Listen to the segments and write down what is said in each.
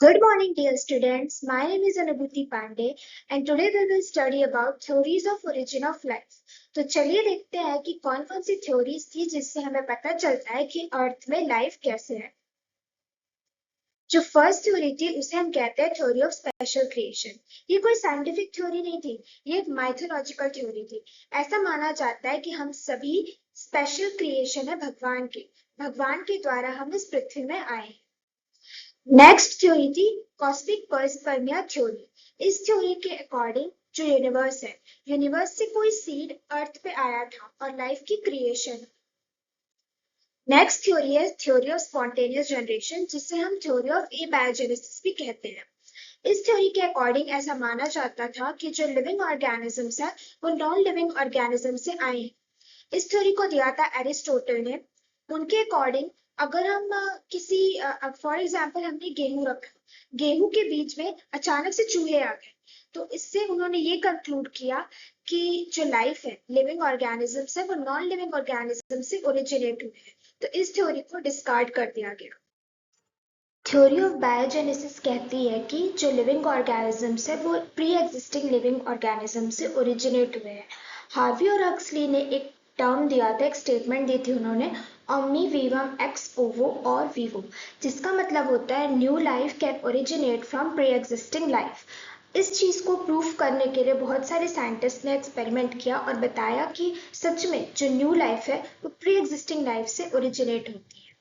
Good morning, dear students. My name is Anubhuti Pandey, and today we will study about theories of origin of life. तो चलिए देखते हैं कि कौन कौन सी थ्योरीज थी जिससे हमें पता चलता है कि अर्थ में लाइफ कैसे है। जो फर्स्ट थ्योरी थी उसे हम कहते हैं थ्योरी ऑफ स्पेशल क्रिएशन। ये कोई साइंटिफिक थ्योरी नहीं थी, ये एक माइथोलॉजिकल थ्योरी थी। ऐसा माना जाता है कि हम सभी स्पेशल क्रिएशन है भगवान के द्वारा हम इस पृथ्वी में आए। नेक्स्ट थ्योरी थी कॉस्मिक पर्सपर्मिया थ्योरी। इस थ्योरी के अकॉर्डिंग जो यूनिवर्स है, यूनिवर्स से कोई सीड अर्थ पे आया था और लाइफ की क्रिएशन। नेक्स्ट थ्योरी है थ्योरी ऑफ स्पॉन्टेनियस जनरेशन, जिसे हम थ्योरी ऑफ एबायोजेनेसिस भी कहते हैं। इस थ्योरी के अकॉर्डिंग ऐसा माना जाता था कि जो लिविंग ऑर्गेनिजम्स है वो नॉन लिविंग ऑर्गेनिज्म से आए हैं। इस थ्योरी को दिया था एरिस्टोटल ने। उनके अकॉर्डिंग अगर हम किसी फॉर एग्जाम्पल हमने गेहूं रखा, गेहूं के बीच में अचानक से चूहे आ गए, तो इससे उन्होंने ये कंक्लूड किया कि जो लाइफ है, लिविंग ऑर्गेनिजम्स है, वो नॉन लिविंग ऑर्गेनिज्म से ओरिजिनेट हुए हैं। तो इस थ्योरी को डिस्कार्ड कर दिया गया। थ्योरी ऑफ बायोजेनेसिस कहती है कि जो लिविंग ऑर्गेनिजम्स है वो प्री एग्जिस्टिंग लिविंग ऑर्गेनिज्म से ओरिजिनेट हुए हैं। हार्वी और हक्सली ने एक टर्म दिया था, एक स्टेटमेंट दी थी उन्होंने, ओमनी विवम एक्स ओवो और विवो, जिसका मतलब होता है new life can originate from pre existing life. इस चीज को प्रूफ करने के लिए बहुत सारे साइंटिस्ट ने एक्सपेरिमेंट किया और बताया कि सच में जो न्यू लाइफ है वो प्री एग्जिस्टिंग लाइफ से ओरिजिनेट होती है।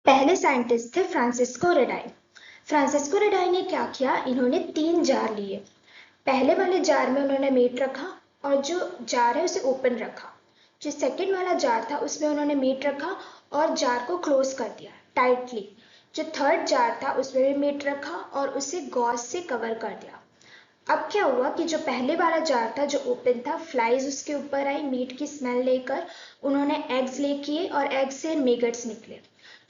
पहले साइंटिस्ट थे फ्रांसिस्को रेडाई। फ्रांसिस्को रेडाई ने क्या किया, इन्होंने 3 जार लिए। पहले वाले जार में उन्होंने मीट रखा और जो जार है उसे ओपन रखा। जो सेकंड वाला जार था उसमें उन्होंने मीट रखा और जार को क्लोज कर दिया टाइटली। जो थर्ड जार था उसमें भी मीट रखा और उसे गॉज से कवर कर दिया। अब क्या हुआ कि जो पहले वाला जार था जो ओपन था, फ्लाइज उसके ऊपर आई मीट की स्मेल लेकर। उन्होंने एग्स ले किए और एग से मेगट्स निकले।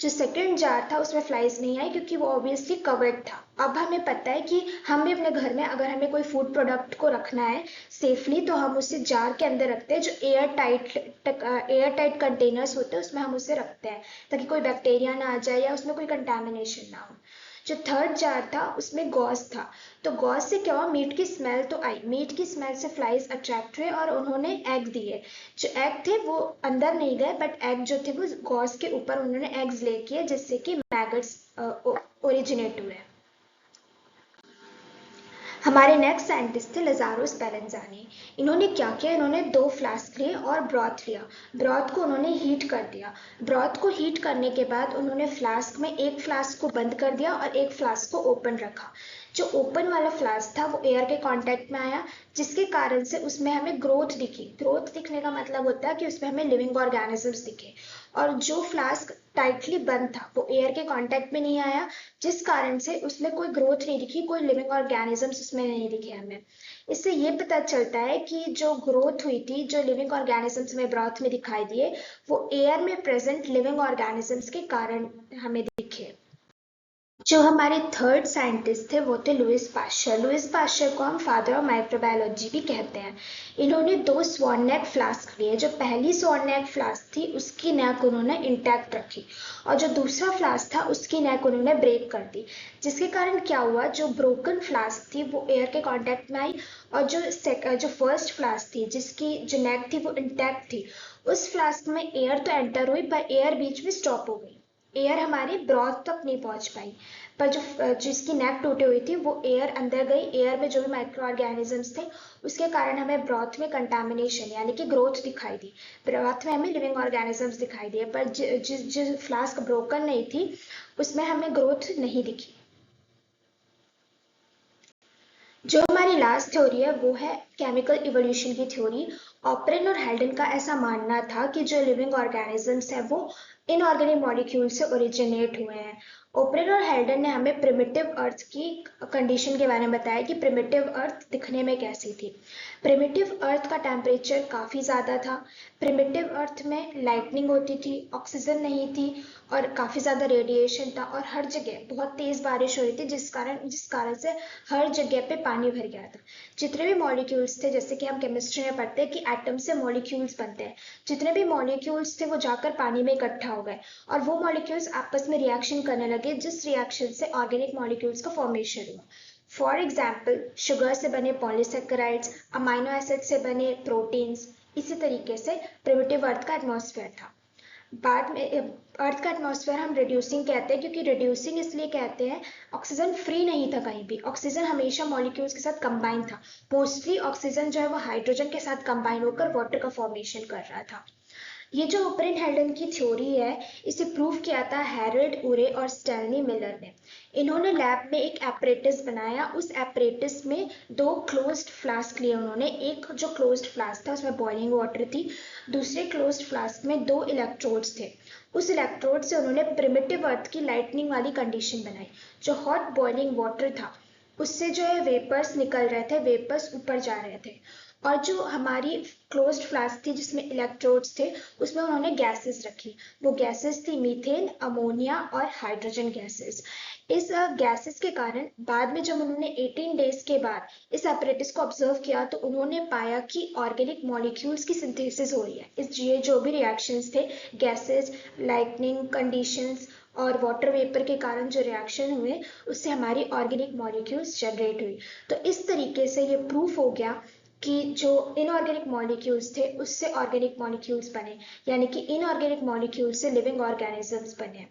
जो सेकंड जार था उसमें फ्लाइज नहीं आई क्योंकि वो ऑब्वियसली कवर्ड था। अब हमें पता है कि हम भी अपने घर में अगर हमें कोई फूड प्रोडक्ट को रखना है सेफली तो हम उसे जार के अंदर रखते हैं। जो एयर टाइट कंटेनर्स होते हैं उसमें हम उसे रखते हैं ताकि कोई बैक्टीरिया ना आ जाए या उसमें कोई कंटेमिनेशन ना हो। जो थर्ड जार था उसमें गॉस था, तो गॉस से क्या हुआ, मीट की स्मेल तो आई, मीट की स्मेल से फ्लाइज अट्रैक्ट हुए और उन्होंने एग दिए। जो एग थे वो अंदर नहीं गए बट एग जो थे वो गॉस के ऊपर उन्होंने एग्स ले किए जिससे कि मैगट्स ओरिजिनेट हुए। हमारे नेक्स्ट साइंटिस्ट थे लजारो स्पेरेंजानी। इन्होंने क्या किया, इन्होंने 2 फ्लास्क लिए और ब्रॉथ लिया। ब्रॉथ को उन्होंने हीट कर दिया। ब्रॉथ को हीट करने के बाद उन्होंने फ्लास्क में एक फ्लास्क को बंद कर दिया और एक फ्लास्क को ओपन रखा। जो ओपन वाला फ्लास्क था वो एयर के कांटेक्ट में आया जिसके कारण से उसमें हमें ग्रोथ दिखी। ग्रोथ दिखने का मतलब होता है कि उसमें हमें लिविंग ऑर्गेनिजम्स दिखे। और जो फ्लास्क टाइटली बंद था वो एयर के कांटेक्ट में नहीं आया जिस कारण से उसमें कोई ग्रोथ नहीं दिखी, कोई लिविंग ऑर्गेनिजम्स उसमें नहीं दिखे हमें। इससे ये पता चलता है कि जो ग्रोथ हुई थी, जो लिविंग ऑर्गेनिजम्स हमें ब्रॉथ में दिखाई दिए, वो एयर में प्रेजेंट लिविंग ऑर्गेनिजम्स के कारण हमें दिखे। जो हमारे थर्ड साइंटिस्ट थे वो थे लुइस पाश्चर। लुइस पाश्चर को हम फादर ऑफ माइक्रोबायोलॉजी भी कहते हैं। इन्होंने 2 स्वॉन नेक फ्लास्क लिए। जो पहली स्वॉन नेक फ्लास्क थी उसकी नेक उन्होंने इंटैक्ट रखी और जो दूसरा फ्लास्क था उसकी नेक उन्होंने ब्रेक कर दी। जिसके कारण क्या हुआ, जो ब्रोकन फ्लास्क थी वो एयर के कांटेक्ट में आई और जो फर्स्ट फ्लास्क थी जिसकी जो नेक थी वो इंटैक्ट थी, उस फ्लास्क में एयर तो एंटर हुई पर एयर बीच में स्टॉप हो गई। एयर हमारी ब्रॉथ तक नहीं पहुंच पाई। पर जिसकी नेक टूटी हुई थी वो एयर अंदर गई। एयर में जो भी माइक्रो ऑर्गेनिजम्स थे उसके कारण हमें ब्रॉथ में कंटामिनेशन यानी कि ग्रोथ दिखाई दी। ब्रॉथ में हमें लिविंग ऑर्गेनिजम्स दिखाई दिए पर जिस फ्लास्क ब्रोकन नहीं थी उसमें हमें ग्रोथ नहीं दिखी। जो हमारी लास्ट थ्योरी है वो है केमिकल इवोल्यूशन की थ्योरी। ऑपरेन और हेल्डन का ऐसा मानना था कि जो लिविंग ऑर्गेनिजम्स है वो इनऑर्गेनिक मॉलिक्यूल से ओरिजिनेट हुए हैं। ओपरेन और हेल्डन ने हमें प्रिमिटिव अर्थ की कंडीशन के बारे में बताया कि प्रिमिटिव अर्थ दिखने में कैसी थी। प्रिमिटिव अर्थ का टेम्परेचर काफ़ी ज़्यादा था। प्रिमिटिव अर्थ में लाइटनिंग होती थी, ऑक्सीजन नहीं थी और काफ़ी ज़्यादा रेडिएशन था और हर जगह बहुत तेज़ बारिश हो रही थी जिस कारण से हर जगह पे पानी भर गया था। जितने भी मॉलिक्यूल्स थे, जैसे कि हम केमिस्ट्री में पढ़ते हैं कि एटम से मॉलिक्यूल्स बनते हैं, जितने भी मॉलिक्यूल्स थे वो जाकर पानी में इकट्ठा हो गए और वो मॉलिक्यूल्स आपस में रिएक्शन करने लगे लगे जिस रिएक्शन से ऑर्गेनिक मॉलिक्यूल्स का फॉर्मेशन हुआ। फॉर एग्जाम्पल शुगर से बने पॉलीसेकेराइड्स, अमाइनो एसिड से बने प्रोटीन्स। इसी तरीके से प्रिमिटिव अर्थ का एटमॉस्फेयर था। बाद में अर्थ का एटमॉस्फेयर हम रिड्यूसिंग कहते हैं, क्योंकि रिड्यूसिंग इसलिए कहते हैं ऑक्सीजन फ्री नहीं था कहीं भी, ऑक्सीजन हमेशा मॉलिक्यूल्स के साथ कंबाइन था। मोस्टली ऑक्सीजन जो है वो हाइड्रोजन के साथ कंबाइन होकर वाटर का फॉर्मेशन कर रहा था। ये जो ओपरेन हेल्डन की थ्योरी है, इसे प्रूव किया था हैरोल्ड उरे और स्टैनली मिलर ने। इन्होंने लैब में एक एपरेटिस बनाया। उस एपरेटिस में दो क्लोज्ड फ्लास्क लिए उन्होंने। एक जो क्लोज्ड फ्लास्क था उसमें बॉइलिंग वाटर थी, दूसरे क्लोज्ड फ्लास्क में दो इलेक्ट्रोड्स थे। उस इलेक्ट्रोड से उन्होंने प्रिमिटिव अर्थ की लाइटनिंग वाली कंडीशन बनाई। जो हॉट बॉइलिंग वाटर था उससे जो है वेपर्स निकल रहे थे, वेपर्स ऊपर जा रहे थे। और जो हमारी क्लोज्ड फ्लास्क थी जिसमें इलेक्ट्रोड्स थे, उसमें उन्होंने गैसेस रखी। वो गैसेस थी मीथेन, अमोनिया और हाइड्रोजन गैसेस। इस गैसेस के कारण बाद में जब उन्होंने 18 डेज के बाद इस एपरेटिस को ऑब्जर्व किया तो उन्होंने पाया कि ऑर्गेनिक मॉलिक्यूल्स की सिंथेसिस हो रही है। इस ये जो भी रिएक्शंस थे, गैसेस, लाइटनिंग कंडीशंस और वाटर वेपर के कारण जो रिएक्शन हुए, उससे हमारी ऑर्गेनिक मॉलिक्यूल्स जनरेट हुई। तो इस तरीके से ये प्रूफ हो गया कि जो इनऑर्गेनिक मॉलिक्यूल्स थे उससे ऑर्गेनिक मॉलिक्यूल्स बने, यानी कि इनऑर्गेनिक मॉलिक्यूल्स से लिविंग ऑर्गेनिजम्स बने।